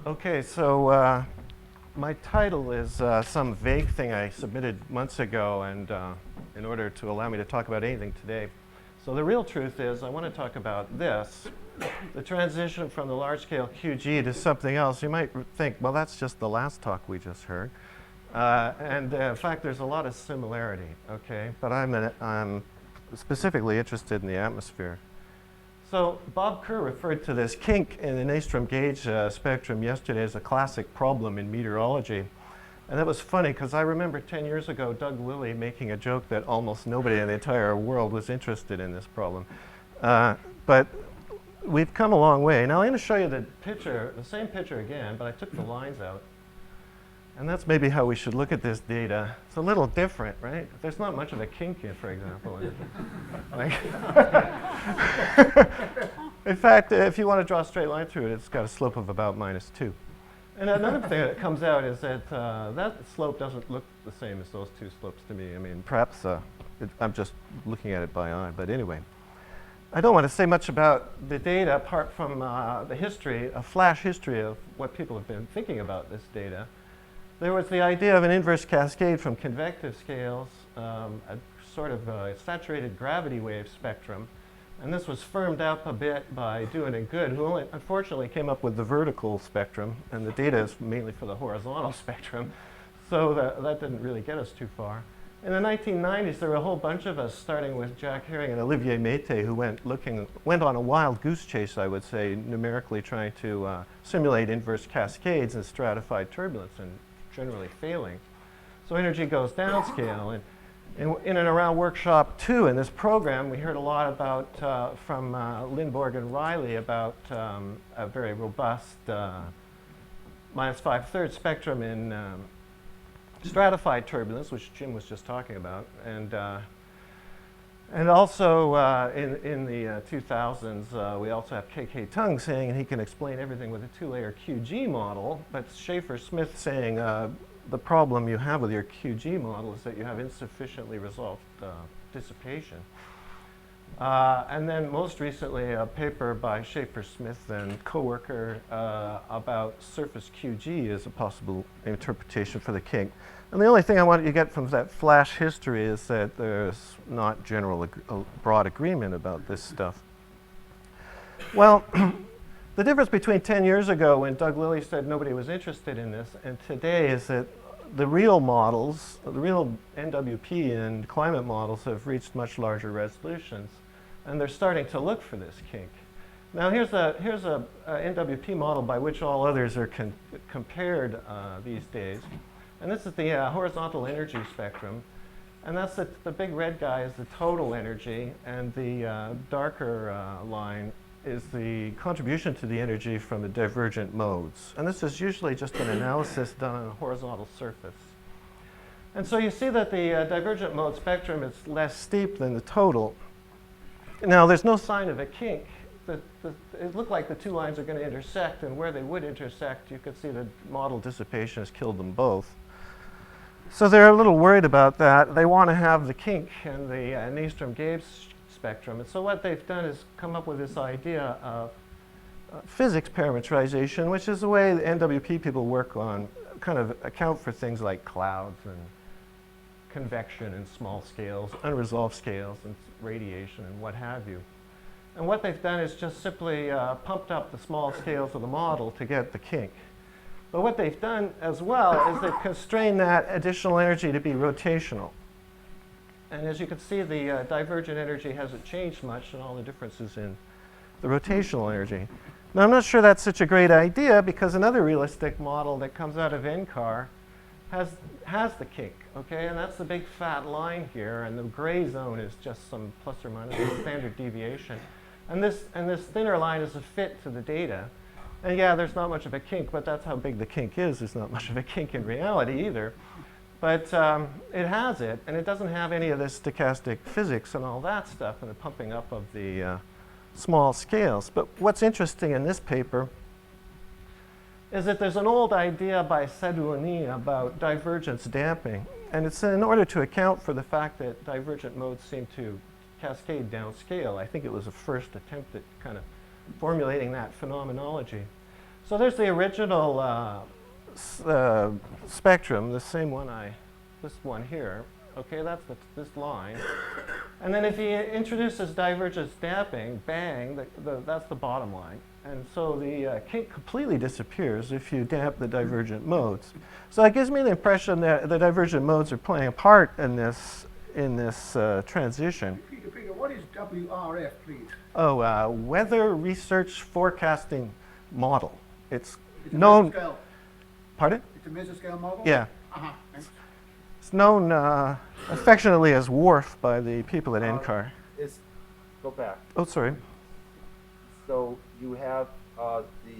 Okay, so my title is some vague thing I submitted months ago, and in order to allow me to talk about anything today. So the real truth is I want to talk about this, the transition from the large-scale QG to something else. You might think, well, that's just the last talk we just heard. And in fact, there's a lot of similarity, okay? But I'm specifically interested in the atmosphere. So Bob Kerr referred to this kink in the Nystrom gauge spectrum yesterday as a classic problem in meteorology. And that was funny because I remember 10 years ago Doug Lilly making a joke that almost nobody in the entire world was interested in this problem. But we've come a long way. Now I'm going to show you the picture, the same picture again, but I took the lines out. And that's maybe how we should look at this data. It's a little different, right? There's not much of a kink in, for example. In fact, if you want to draw a straight line through it, it's got a slope of about -2. And another thing that comes out is that that slope doesn't look the same as those two slopes to me. I mean, perhaps I'm just looking at it by eye, but anyway. I don't want to say much about the data apart from the history, a flash history of what people have been thinking about this data. There was the idea of an inverse cascade from convective scales, a sort of saturated gravity wave spectrum. And this was firmed up a bit by Dewan and Good, who only, unfortunately, came up with the vertical spectrum. And the data is mainly for the horizontal spectrum. So that didn't really get us too far. In the 1990s, there were a whole bunch of us, starting with Jack Herring and Olivier Mété, who went on a wild goose chase, I would say, numerically trying to simulate inverse cascades and stratified turbulence, and generally failing. So energy goes downscale. And in and around workshop 2 in this program, we heard a lot about, from Lindborg and Riley about a very robust -5/3 spectrum in stratified turbulence, which Jim was just talking about. And also in the 2000s, we also have K.K. Tung saying, and he can explain everything with a 2-layer QG model, but Schaefer-Smith saying the problem you have with your QG model is that you have insufficiently resolved dissipation. And then most recently, a paper by Schaefer-Smith and coworker about surface QG as a possible interpretation for the kink. And the only thing I want you to get from that flash history is that there's not general broad agreement about this stuff. Well, the difference between 10 years ago when Doug Lilly said nobody was interested in this and today is that the real models, the real NWP and climate models have reached much larger resolutions, and they're starting to look for this kink. Now here's a NWP model by which all others are compared these days. And this is the horizontal energy spectrum. And that's the big red guy is the total energy, and the darker line is the contribution to the energy from the divergent modes. And this is usually just an analysis done on a horizontal surface. And so you see that the divergent mode spectrum is less steep than the total. Now, there's no sign of a kink. It looked like the two lines are going to intersect, and where they would intersect, you could see the model dissipation has killed them both. So they're a little worried about that. They want to have the kink in the Nystrom gauge spectrum. And so what they've done is come up with this idea of physics parametrization, which is the way the NWP people work on, kind of account for things like clouds and convection and small scales, unresolved scales and radiation and what have you. And what they've done is just simply pumped up the small scales of the model to get the kink. But what they've done as well is they've constrained that additional energy to be rotational. And as you can see, the divergent energy hasn't changed much, and all the differences in the rotational energy. Now, I'm not sure that's such a great idea, because another realistic model that comes out of NCAR has the kink, okay? And that's the big fat line here, and the gray zone is just some plus or minus standard deviation. And this thinner line is a fit to the data. And yeah, there's not much of a kink, but that's how big the kink is. There's not much of a kink in reality either. But it has it, and it doesn't have any of this stochastic physics and all that stuff and the pumping up of the small scales. But what's interesting in this paper is that there's an old idea by Sadouani about divergence damping. And it's in order to account for the fact that divergent modes seem to cascade downscale. I think it was a first attempt at kind of formulating that phenomenology. So there's the original spectrum, the same one this one here. Okay, that's this line. And then if he introduces divergence damping, bang, that's the bottom line. And so the kink completely disappears if you damp the divergent modes. So it gives me the impression that the divergent modes are playing a part in this transition. Peter, what is WRF, please? Oh, Weather Research Forecasting Model. It's known. Mesoscale. Pardon? It's a mesoscale model? Yeah. Uh-huh. It's known affectionately as WRF by the people at NCAR. Go back. Oh, sorry. So you have the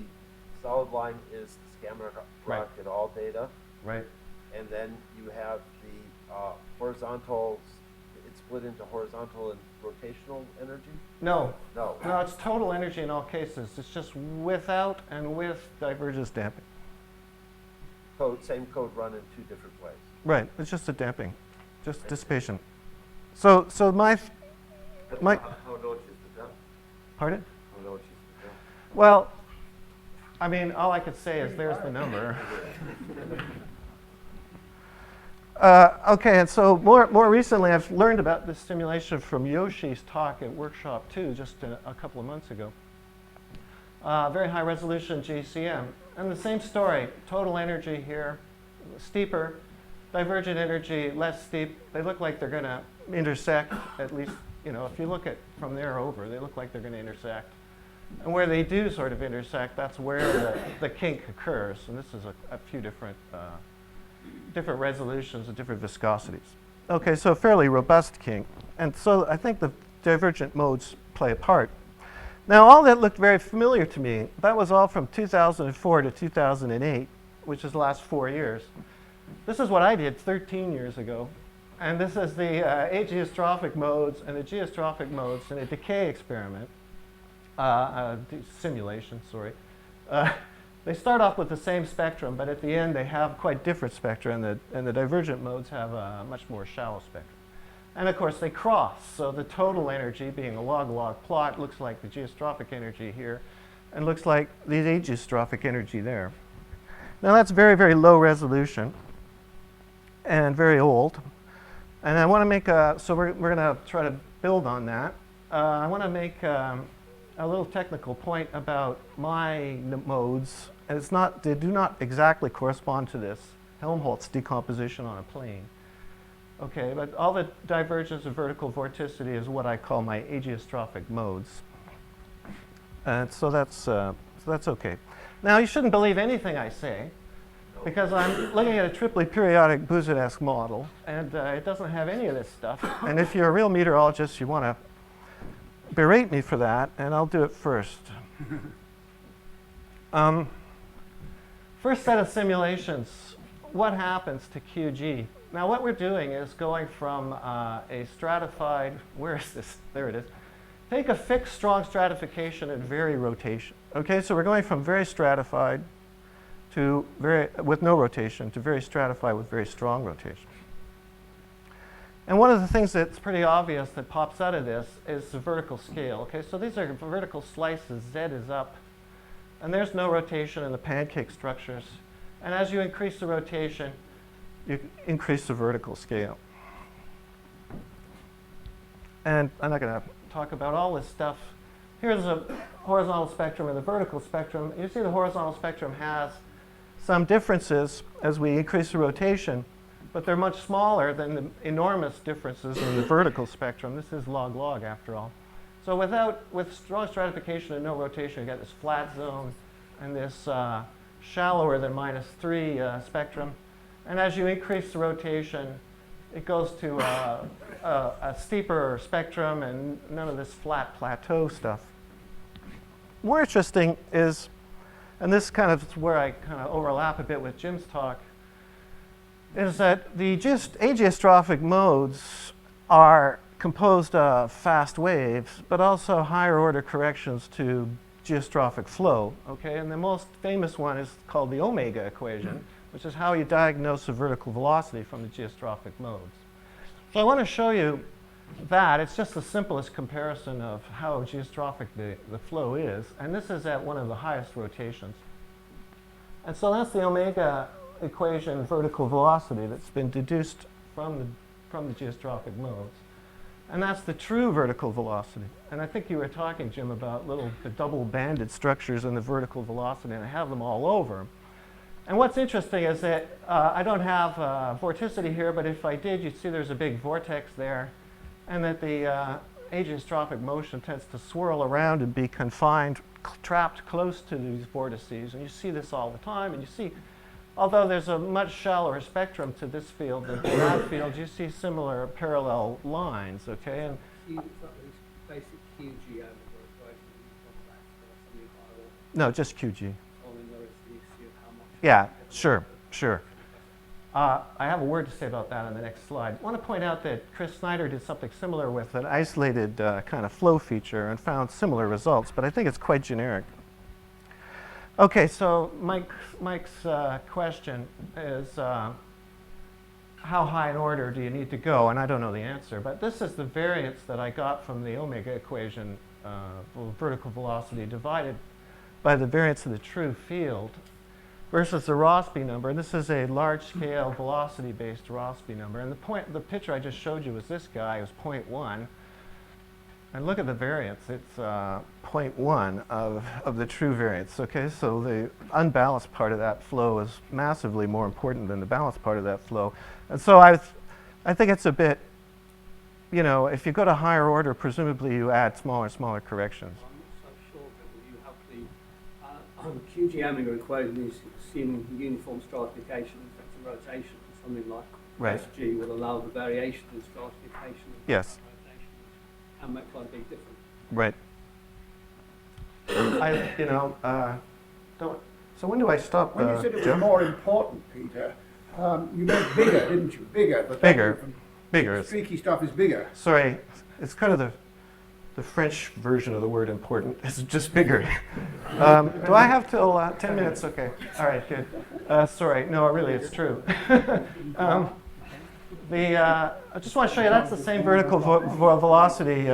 solid line is scatter Right. at all data, Right. and then you have the horizontal. It's split into horizontal and rotational energy. No. No. No, it's total energy in all cases. It's just without and with divergence damping. Same code run in two different ways. Right. It's just a damping, just dissipation. So my How low is the dump? pardon? How low is the dump? Well, I mean, all I could say is there's the number. Okay, and so more recently, I've learned about this simulation from Yoshi's talk at Workshop 2 just a couple of months ago. Very high resolution GCM. And the same story, total energy here, steeper, divergent energy, less steep. They look like they're going to intersect, at least, you know, if you look at from there over, they look like they're going to intersect. And where they do sort of intersect, that's where the kink occurs. And this is a few different resolutions and different viscosities. Okay, so fairly robust kink. And so I think the divergent modes play a part. Now, all that looked very familiar to me. That was all from 2004 to 2008, which is the last 4 years. This is what I did 13 years ago. And this is the ageostrophic modes and the geostrophic modes in a decay experiment. Simulation, sorry. They start off with the same spectrum, but at the end they have quite different spectra, and the divergent modes have a much more shallow spectrum. And of course they cross, so the total energy, being a log-log plot, looks like the geostrophic energy here, and looks like the ageostrophic energy there. Now that's very, very low resolution, and very old. And I want to make so we're going to try to build on that. I want to make a little technical point about my modes. And it's not, they do not exactly correspond to this Helmholtz decomposition on a plane. Okay, but all the divergence of vertical vorticity is what I call my ageostrophic modes. And so that's okay. Now you shouldn't believe anything I say, because I'm looking at a triply periodic boussinesq model, and it doesn't have any of this stuff. And if you're a real meteorologist, you want to berate me for that, and I'll do it first. First set of simulations, what happens to QG? Now what we're doing is going from a stratified, where is this? There it is. Take a fixed strong stratification and vary rotation. Okay, so we're going from very stratified to with no rotation to very stratified with very strong rotation. And one of the things that's pretty obvious that pops out of this is the vertical scale. Okay, so these are vertical slices, Z is up, and there's no rotation in the pancake structures. And as you increase the rotation, you increase the vertical scale. And I'm not going to talk about all this stuff. Here's a horizontal spectrum and the vertical spectrum. You see the horizontal spectrum has some differences as we increase the rotation, but they're much smaller than the enormous differences in the vertical spectrum. This is log-log after all. So with strong stratification and no rotation, you get this flat zone and this shallower than -3 spectrum. And as you increase the rotation, it goes to a steeper spectrum and none of this flat plateau stuff. More interesting is, and this kind of is where I kind of overlap a bit with Jim's talk, is that the ageostrophic modes are composed of fast waves, but also higher order corrections to geostrophic flow. Okay, and the most famous one is called the omega equation, which is how you diagnose the vertical velocity from the geostrophic modes. So I want to show you that. It's just the simplest comparison of how geostrophic the flow is. And this is at one of the highest rotations. And so that's the omega equation vertical velocity that's been deduced from the geostrophic modes. And that's the true vertical velocity. And I think you were talking, Jim, about the double-banded structures in the vertical velocity, and I have them all over. And what's interesting is that I don't have vorticity here, but if I did, you'd see there's a big vortex there, and that the ageostrophic motion tends to swirl around and be confined, trapped close to these vortices. And you see this all the time, and you see, although there's a much shallower spectrum to this field than to that field, you see similar parallel lines, okay? And basic QG over no, just QG. the Yeah, sure, sure. I have a word to say about that on the next slide. I want to point out that Chris Snyder did something similar with an isolated kind of flow feature and found similar results, but I think it's quite generic. Okay, so Mike's question is how high in order do you need to go? And I don't know the answer, but this is the variance that I got from the omega equation, vertical velocity divided by the variance of the true field versus the Rossby number. And this is a large-scale velocity-based Rossby number. And the picture I just showed you was this guy. It was 0.1. And look at the variance. It's 0.1 of the true variance. Okay, so the unbalanced part of that flow is massively more important than the balanced part of that flow. And so I think it's a bit, you know, if you go to higher order, presumably you add smaller and smaller corrections. I'm not so sure that you have the QG omega equation is assuming uniform stratification and rotation. Something like Right. SG will allow the variation in stratification and Yes. rotation, which can make quite a big difference. Right. So when do I stop, When you said it was Joe? more important, Peter, you meant bigger, didn't you? Bigger. But Bigger. that Bigger. streaky stuff is bigger. Sorry, it's kind of the French version of the word important. It's just bigger. Do I have till 10 minutes? Okay. All right, good. Sorry. No, really, it's true. I just want to show you that's the same vertical velocity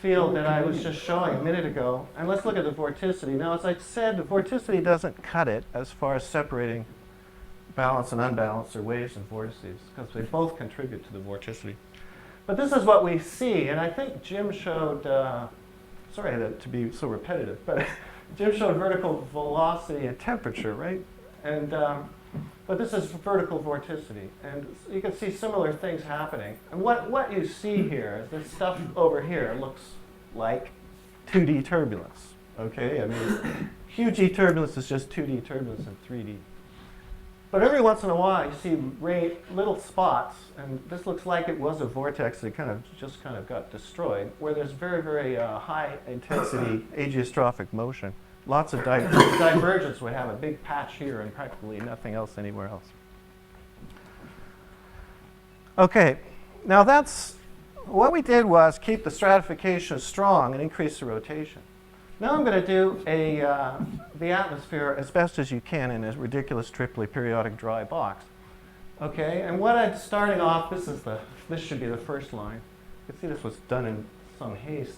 field that I was just showing a minute ago. And let's look at the vorticity. Now, as I said, the vorticity doesn't cut it as far as separating balanced and unbalanced, or waves and vortices, because they both contribute to the vorticity. But this is what we see, and I think Jim showed, sorry to be so repetitive, but Jim showed vertical velocity and temperature, right? And but this is vertical vorticity, and you can see similar things happening. And what you see here is this stuff over here looks like 2D turbulence, okay? I mean, QG turbulence is just 2D turbulence in 3D. But every once in a while, you see little spots, and this looks like it was a vortex that just got destroyed, where there's very, very high intensity ageostrophic motion. Lots of divergence would have a big patch here and practically nothing else anywhere else. Okay, now what we did was keep the stratification strong and increase the rotation. Now I'm going to do the atmosphere as best as you can in a ridiculous triply periodic dry box. Okay, and what I'm starting off, this should be the first line. You can see this was done in some haste.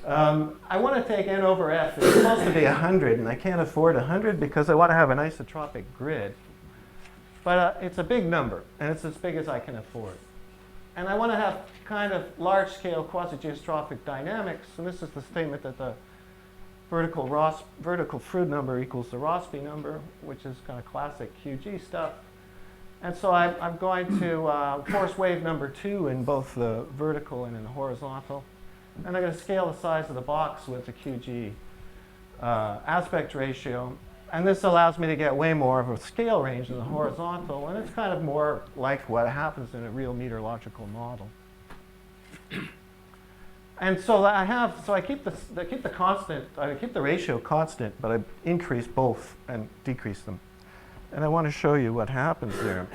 I want to take n over f. It's supposed to be 100, and I can't afford 100 because I want to have an isotropic grid. But it's a big number, and it's as big as I can afford. And I want to have kind of large-scale quasi-geostrophic dynamics, and this is the statement that the vertical Froude number equals the Rossby number, which is kind of classic QG stuff. And so I'm going to force wave number 2 in both the vertical and in the horizontal. And I'm going to scale the size of the box with the QG aspect ratio. And this allows me to get way more of a scale range in the horizontal. And it's kind of more like what happens in a real meteorological model. And so I keep the constant, I keep the ratio constant, but I increase both and decrease them. And I want to show you what happens there.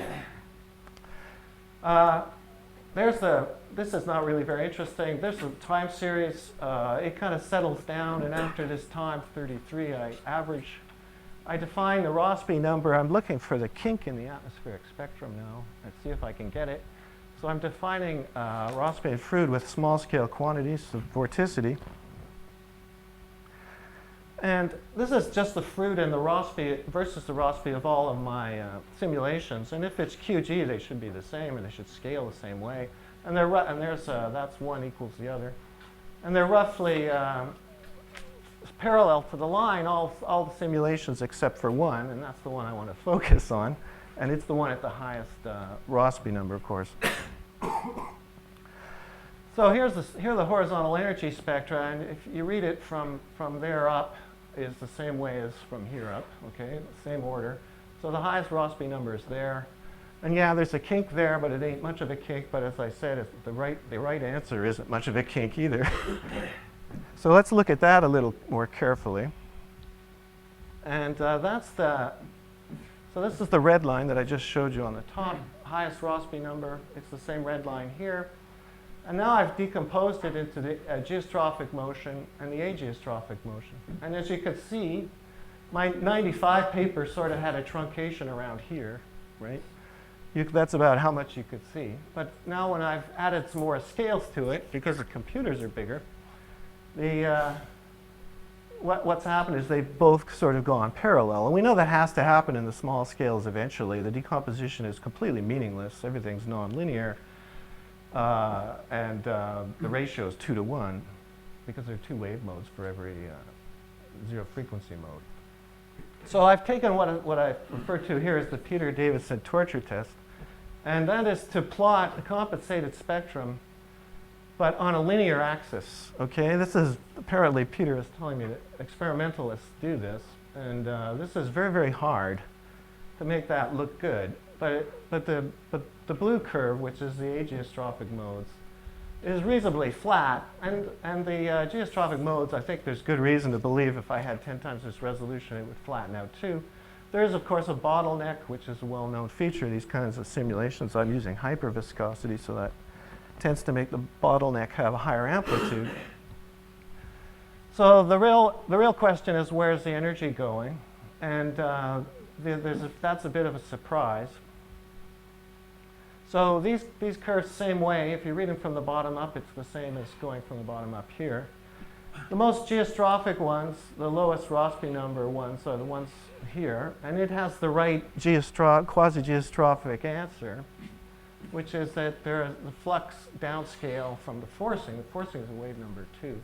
This is not really very interesting. There's a time series. It kind of settles down, and after this time, 33, I define the Rossby number. I'm looking for the kink in the atmospheric spectrum now. Let's see if I can get it. So I'm defining Rossby and Froude with small-scale quantities of vorticity. And this is just the fruit and the Rossby versus the Rossby of all of my simulations. And if it's QG, they should be the same, and they should scale the same way. And that's one equals the other. And they're roughly parallel to the line, all the simulations except for one, and that's the one I want to focus on. And it's the one at the highest Rossby number, of course. So here are the horizontal energy spectra, and if you read it from there up, is the same way as from here up, okay? Same order. So the highest Rossby number is there. And yeah, there's a kink there, but it ain't much of a kink, but as I said, the right answer isn't much of a kink either. So let's look at that a little more carefully. And so this is the red line that I just showed you on the top, highest Rossby number. It's the same red line here. And now I've decomposed it into the geostrophic motion and the ageostrophic motion. And as you can see, my 95 paper sort of had a truncation around here, right? That's about how much you could see. But now when I've added some more scales to it, because the computers are bigger, what's happened is they've both sort of gone parallel. And we know that has to happen in the small scales eventually. The decomposition is completely meaningless. Everything's nonlinear. And the ratio is 2 to 1 because there are 2 wave modes for every zero frequency mode. So I've taken what I refer to here as the Peter-Davison torture test, and that is to plot a compensated spectrum but on a linear axis. Okay, this is apparently Peter is telling me that experimentalists do this, and this is very, very hard to make that look good. But the blue curve, which is the ageostrophic modes, is reasonably flat. And the geostrophic modes, I think there's good reason to believe if I had 10 times this resolution, it would flatten out too. There is, of course, a bottleneck, which is a well-known feature of these kinds of simulations. I'm using hyperviscosity, so that tends to make the bottleneck have a higher amplitude. So the real question is, where's the energy going? And that's a bit of a surprise. So these curves, same way. If you read them from the bottom up, it's the same as going from the bottom up here. The most geostrophic ones, the lowest Rossby number ones, are the ones here. And it has the right quasi-geostrophic answer, which is that there is the flux downscale from the forcing. The forcing is a wave number 2.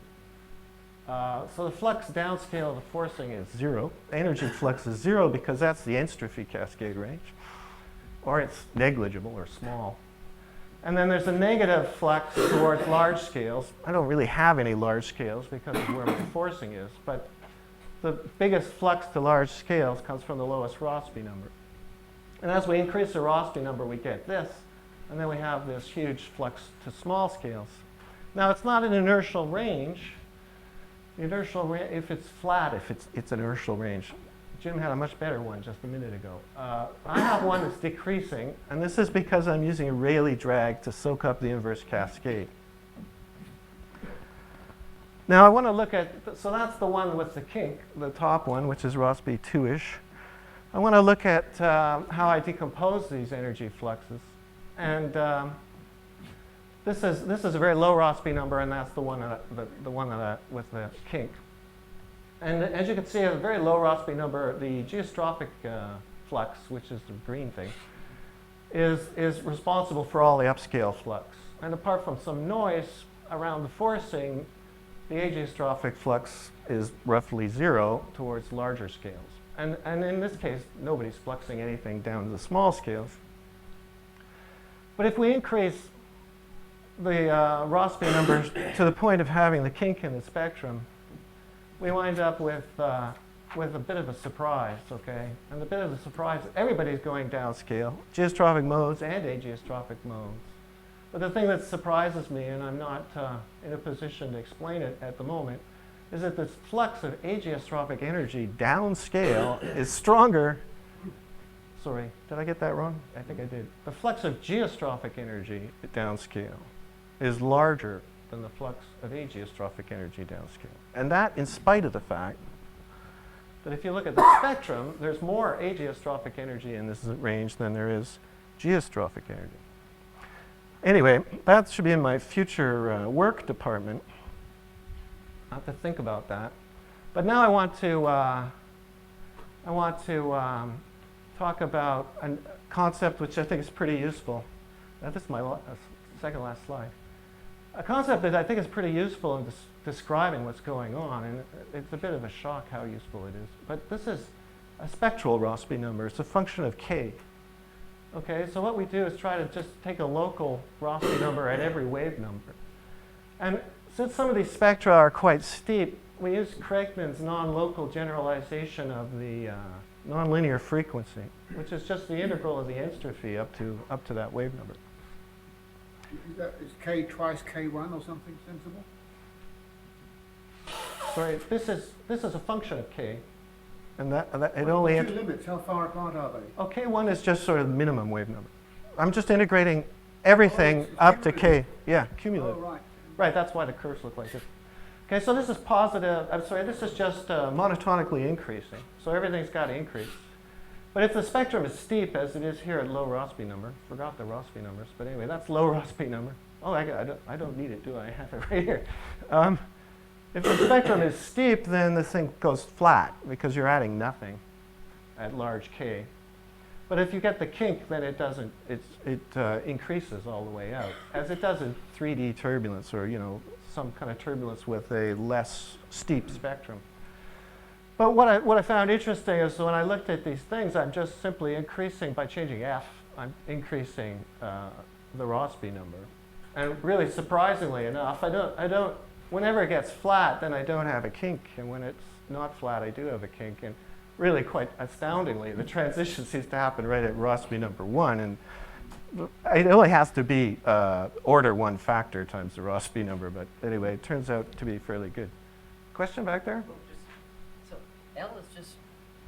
So the flux downscale of the forcing is 0. Energy flux is 0 because that's the entropy cascade range. Or it's negligible or small. And then there's a negative flux towards large scales. I don't really have any large scales because of where my forcing is, but the biggest flux to large scales comes from the lowest Rossby number. And as we increase the Rossby number, we get this, and then we have this huge flux to small scales. Now, it's not an inertial range. The inertial range, if it's flat, it's an inertial range. Jim had a much better one just a minute ago. I have one that's decreasing, and this is because I'm using a Rayleigh drag to soak up the inverse cascade. Now I want to look at, so that's the one with the kink, the top one, which is Rossby 2-ish. I want to look at how I decompose these energy fluxes. And this is a very low Rossby number, and that's the one with the kink. And as you can see, at a very low Rossby number, the geostrophic flux, which is the green thing, is responsible for all the upscale flux. And apart from some noise around the forcing, the ageostrophic flux is roughly 0 towards larger scales. And in this case, nobody's fluxing anything down to the small scales. But if we increase the Rossby numbers to the point of having the kink in the spectrum, we wind up with a bit of a surprise, okay? And the bit of a surprise, everybody's going downscale, geostrophic modes and ageostrophic modes. But the thing that surprises me, and I'm not in a position to explain it at the moment, is that this flux of ageostrophic energy downscale is stronger. Sorry, did I get that wrong? I think I did. The flux of geostrophic energy downscale is larger than the flux of ageostrophic energy downscale. And that in spite of the fact that if you look at the spectrum, there's more ageostrophic energy in this range than there is geostrophic energy. Anyway, that should be in my future work department. I have to think about that. But now I want to talk about a concept which I think is pretty useful. This is my second last slide. A concept that I think is pretty useful in describing what's going on, and it's a bit of a shock how useful it is. But this is a spectral Rossby number. It's a function of k. Okay, so what we do is try to just take a local Rossby number at every wave number. And since some of these spectra are quite steep, we use Craigman's non-local generalization of the nonlinear frequency, which is just the integral of the entropy up to that wave number. Is k twice k1 or something sensible? Sorry, this is a function of k, and it What only. are the two limits? How far apart are they? Oh, k1 is just sort of the minimum wave number. I'm just integrating everything it's up to cumulative. k. Yeah, cumulative. Oh, right. Right, that's why the curves look like this. Okay, so this is positive. I'm sorry, this is just monotonically increasing. So everything's got to increase. But if the spectrum is steep, as it is here at low Rossby number, forgot the Rossby numbers, but anyway, that's low Rossby number. Oh, I don't need it, do I? I have it right here. If the spectrum is steep, then this thing goes flat because you're adding nothing at large k. But if you get the kink, then it doesn't. It increases all the way out, as it does in 3D turbulence, or some kind of turbulence with a less steep spectrum. But what I found interesting is when I looked at these things, I'm just simply increasing by changing f. I'm increasing the Rossby number, and really surprisingly enough, I don't. Whenever it gets flat, then I don't have a kink, and when it's not flat, I do have a kink. And really, quite astoundingly, the transition seems to happen right at Rossby number 1, and it only has to be order 1 factor times the Rossby number. But anyway, it turns out to be fairly good. Question back there? So L is just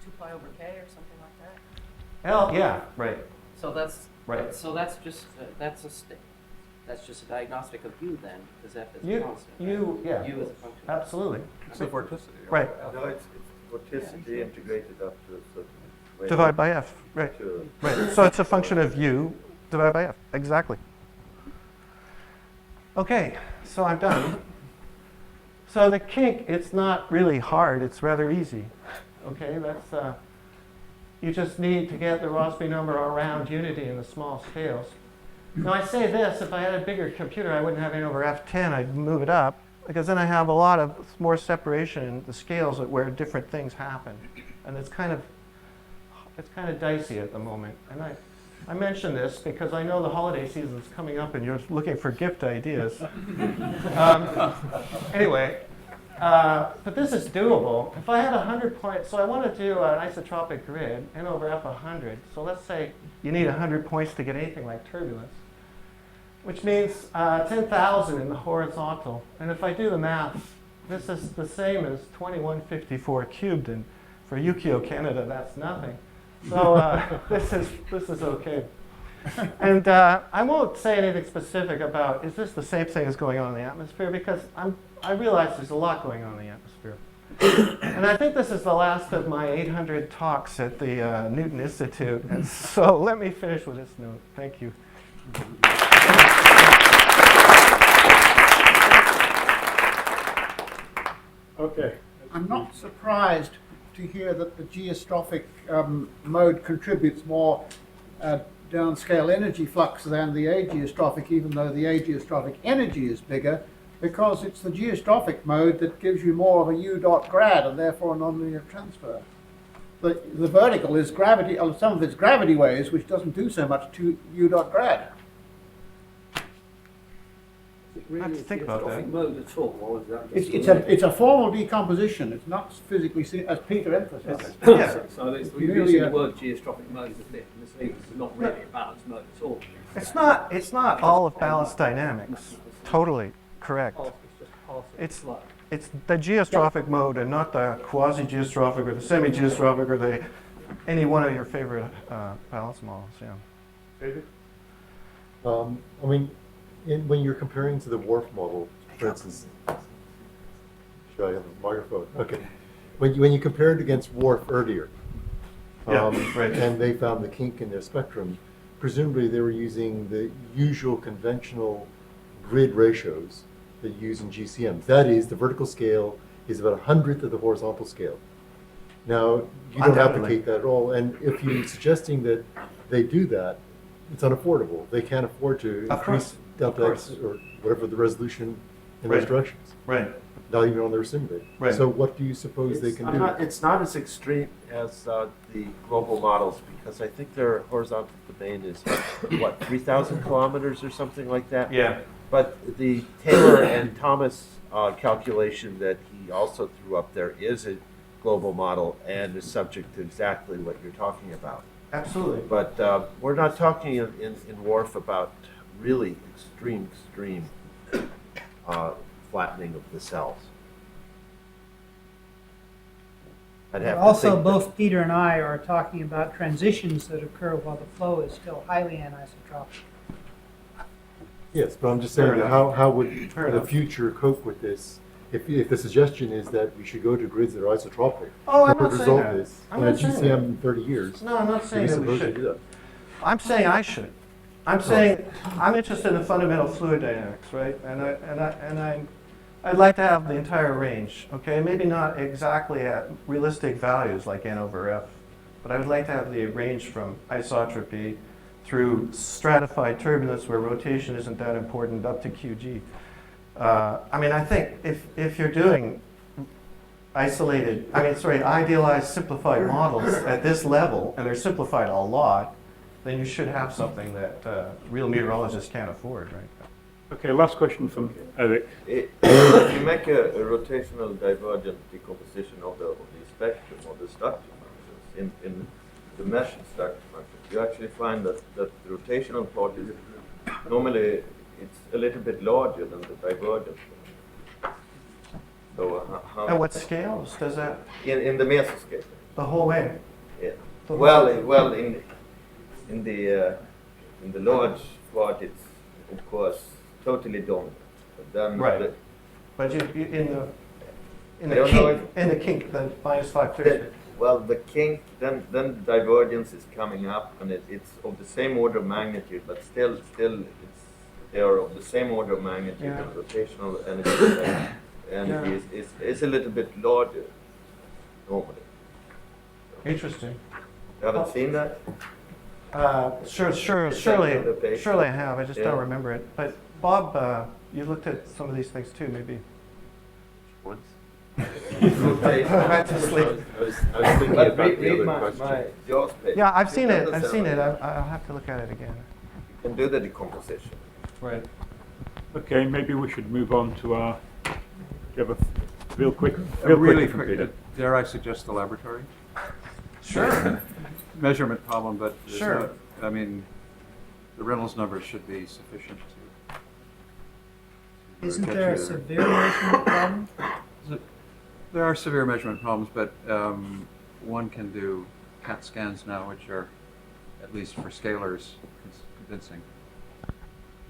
2 pi over k or something like that? L, yeah, right. So that's Right. So that's just that's just a diagnostic of U then, because f is a U, constant. Right? U, yeah, U is a function. absolutely. It's the vorticity. Right. No, it's vorticity integrated up to a certain way. Divide by f, right. Sure. Right, so it's a function of u divided by f, exactly. Okay, so I'm done. So the kink, it's not really hard, it's rather easy. Okay, that's, you just need to get the Rossby number around unity in the small scales. Now I say this, if I had a bigger computer, I wouldn't have n over f10, I'd move it up, because then I have a lot of more separation in the scales where different things happen. And it's kind of dicey at the moment. And I mention this because I know the holiday season is coming up and you're looking for gift ideas. Anyway, but this is doable. If I had 100 points, so I want to do an isotropic grid, n over f 100. So let's say you need 100 points to get anything like turbulence, which means 10,000 in the horizontal. And if I do the math, this is the same as 2154 cubed, and for Yukio Canada, that's nothing. So this is okay. And I won't say anything specific about, is this the same thing as going on in the atmosphere? Because I realize there's a lot going on in the atmosphere. And I think this is the last of my 800 talks at the Newton Institute. And so let me finish with this note. Thank you. Okay. I'm not surprised to hear that the geostrophic mode contributes more downscale energy flux than the ageostrophic, even though the ageostrophic energy is bigger, because it's the geostrophic mode that gives you more of a u dot grad and therefore a nonlinear transfer. The vertical is gravity, some of it's gravity waves, which doesn't do so much to u dot grad. Is it really I have to think about geostrophic that. mode at all, or is that just It's a formal decomposition. It's not physically seen, as Peter emphasized. Yeah. So it's, we're Merely using a- the word geostrophic mode as if this is not really a balanced mode at all. It's not all of balanced dynamics. Totally correct. It's just passing It's- flow. It's the geostrophic mode and not the quasi-geostrophic or the semi-geostrophic or any one of your favorite balance models. Yeah. David? I mean, when you're comparing to the Whorf model, for instance, should I have the microphone? Okay. When you compare it against Whorf earlier, Yeah, right. and they found the kink in their spectrum, presumably they were using the usual conventional grid ratios that you use in GCMs. That is, the vertical scale is about 1/100th of the horizontal scale. Now, you don't Undoubtedly. advocate that at all, and if you're suggesting that they do that, it's unaffordable. They can't afford to Of increase course. delta Of X course. or whatever the resolution in Right. those directions, Right. not even on their simulator. Right. So what do you suppose they can do? It's not as extreme as the global models, because I think their horizontal domain is, what, 3,000 kilometers or something like that? Yeah. But the Taylor and Thomas calculation that he also threw up there is a global model and is subject to exactly what you're talking about. Absolutely. But we're not talking in WRF about really extreme flattening of the cells. I'd have to Also, think both Peter and I are talking about transitions that occur while the flow is still highly anisotropic. Yes, but I'm just Fair saying that enough. how would Fair the enough. future cope with this? If the suggestion is that we should go to grids that are isotropic, Oh, I'm what not would saying result that. is I'm in not a saying GCM that. in 30 years. No, I'm not Do saying we that we suppose we should. do that? I'm saying I should. I'm saying I'm interested in fundamental fluid dynamics, right? I'd like to have the entire range, okay? Maybe not exactly at realistic values like N over F, but I would like to have the range from isotropy through stratified turbulence where rotation isn't that important up to QG. I think if you're doing idealized simplified models at this level, and they're simplified a lot, then you should have something that real meteorologists can't afford, right? Okay, last question from Eric. If you make a rotational divergent decomposition of the spectrum of the structure functions in the measured structure functions, you actually find that the rotational part is normally it's a little bit larger than the divergent part. So At what scales does that, in the mesoscale, the whole way? yeah. The whole- Well, in the large part, it's of course totally dominant. But then Right. But in I the don't know kink, the minus the 530. well, the kink, then the divergence is coming up, and it's of the same order of magnitude, but still they are of the same order of magnitude, Yeah. and rotational energy is a little bit larger normally. Interesting. You haven't seen that? Surely I have. I just Yeah. don't remember it. But Bob, you looked at some of these things too, maybe. once. Back to sleep. I was thinking But about the read other my question. JAWS page. Yeah, I've seen You it. I've understand seen it. that. I'll have to look at it again. You can do the decomposition. Right. Okay, maybe we should move on to our, do you have a real quick Really from quick, Peter? dare I suggest the laboratory? Sure. Measurement problem, but there's Sure. no- I mean, the Reynolds numbers should be sufficient to Isn't get there a you severe measurement problem? There are severe measurement problems, but one can do CAT scans now, which are, at least for scalars, convincing.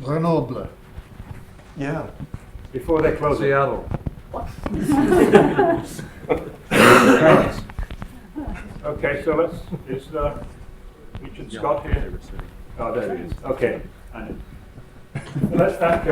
Grenoble. Yeah. Before they close it. Seattle. Okay, so is Richard Scott here? Oh, there he is. Okay. Let's thank